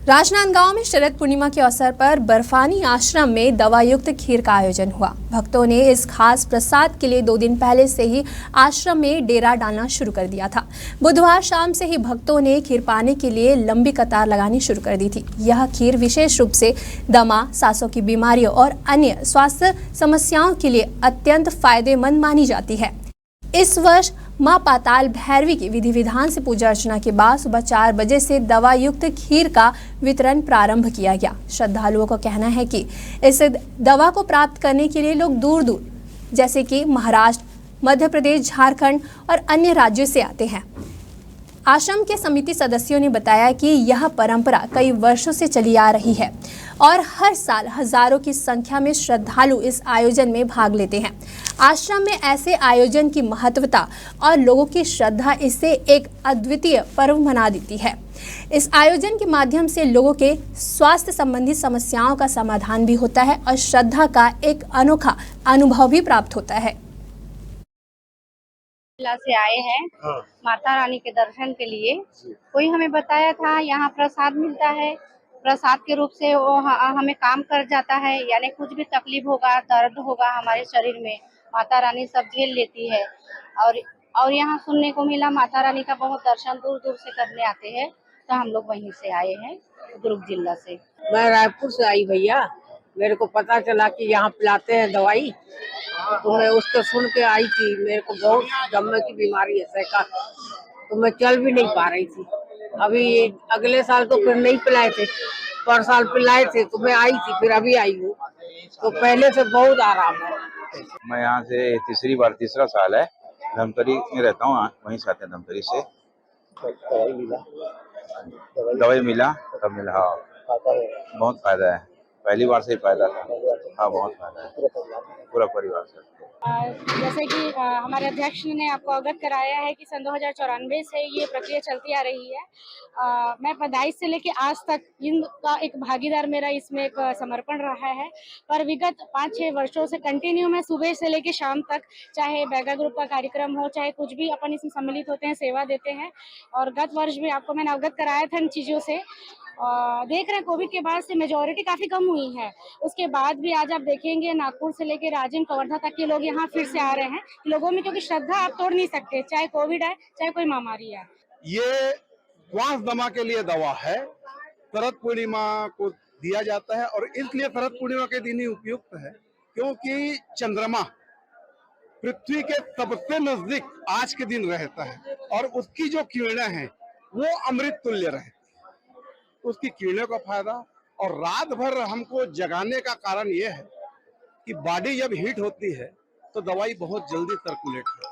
राजनांदगांव में शरद पूर्णिमा के अवसर पर बर्फानी आश्रम में दवा युक्त खीर का आयोजन हुआ। भक्तों ने इस खास प्रसाद के लिए 2 दिन पहले से ही आश्रम में डेरा डालना शुरू कर दिया था। बुधवार शाम से ही भक्तों ने खीर पाने के लिए लंबी कतार लगानी शुरू कर दी थी। यह खीर विशेष रूप से दमा, सांसों की बीमारियों और अन्य स्वास्थ्य समस्याओं के लिए अत्यंत फायदेमंद मानी जाती है। इस वर्ष मां पाताल भैरवी की विधि विधान से पूजा अर्चना के बाद सुबह 4 बजे से दवा युक्त खीर का वितरण प्रारंभ किया गया। श्रद्धालुओं का कहना है कि इस दवा को प्राप्त करने के लिए लोग दूर दूर जैसे कि महाराष्ट्र, मध्य प्रदेश, झारखंड और अन्य राज्यों से आते हैं। आश्रम के समिति सदस्यों ने बताया कि यह परंपरा कई वर्षों से चली आ रही है और हर साल हजारों की संख्या में श्रद्धालु इस आयोजन में भाग लेते हैं। आश्रम में ऐसे आयोजन की महत्वता और लोगों की श्रद्धा इसे एक अद्वितीय पर्व बना देती है। इस आयोजन के माध्यम से लोगों के स्वास्थ्य संबंधी समस्याओं का समाधान भी होता है और श्रद्धा का एक अनोखा अनुभव भी प्राप्त होता है। से आए हैं माता रानी के दर्शन के लिए। कोई हमें बताया था यहाँ प्रसाद मिलता है, प्रसाद के रूप से वो हमें काम कर जाता है, यानी कुछ भी तकलीफ होगा, दर्द होगा हमारे शरीर में, माता रानी सब झेल लेती है। और यहाँ सुनने को मिला माता रानी का बहुत दर्शन दूर दूर से करने आते हैं, तो हम लोग वहीं से आए हैं, दुर्ग जिला से। मैं रायपुर से आई भैया, मेरे को पता चला कि यहाँ पिलाते हैं दवाई, तो मैं उसको सुन के आई थी। मेरे को बहुत दमे की बीमारी है, सैका, तो मैं चल भी नहीं पा रही थी। अभी अगले साल तो फिर नहीं पिलाए थे, पर साल पिलाए थे, तो मैं आई थी, फिर अभी आई हूँ, तो पहले से बहुत आराम है। मैं यहाँ से तीसरा साल है, धमतरी में रहता हूँ, वहीं से आते हैं धमतरी से। दवाई मिला तब मिला। हाँ, बहुत फायदा है, पहली बार से ही फायदा था। हाँ, बहुत फायदा है पूरा परिवार से। जैसे कि हमारे अध्यक्ष ने आपको अवगत कराया है कि सन 2094 से ये प्रक्रिया चलती आ रही है। मैं पैदाइश से लेके आज तक इनका एक भागीदार मेरा इसमें एक समर्पण रहा है। पर विगत 5-6 वर्षों से कंटिन्यू मैं सुबह से लेके शाम तक, चाहे बैगा ग्रुप का कार्यक्रम हो, चाहे कुछ भी, अपन इसमें सम्मिलित होते हैं, सेवा देते हैं। और गत वर्ष भी आपको मैंने अवगत कराया था इन चीज़ों से। देख रहे हैं कोविड के बाद से मेजॉरिटी काफी कम हुई है, उसके बाद भी आज आप देखेंगे नागपुर से लेकर राजिम, कवर्धा तक के लोग यहाँ फिर से आ रहे हैं। लोगों में क्योंकि श्रद्धा आप तोड़ नहीं सकते, चाहे कोविड है चाहे कोई महामारी है। ये श्वास दमा के लिए दवा है, शरद पूर्णिमा को दिया जाता है और इसलिए शरद पूर्णिमा के दिन ही उपयुक्त है, क्योंकि चंद्रमा पृथ्वी के सबसे नजदीक आज के दिन रहता है और उसकी जो किरणें हैं वो अमृत तुल्य रहती है। उसकी किरणों का फायदा, और रात भर हमको जगाने का कारण यह है कि बॉडी जब हीट होती है तो दवाई बहुत जल्दी सर्कुलेट है।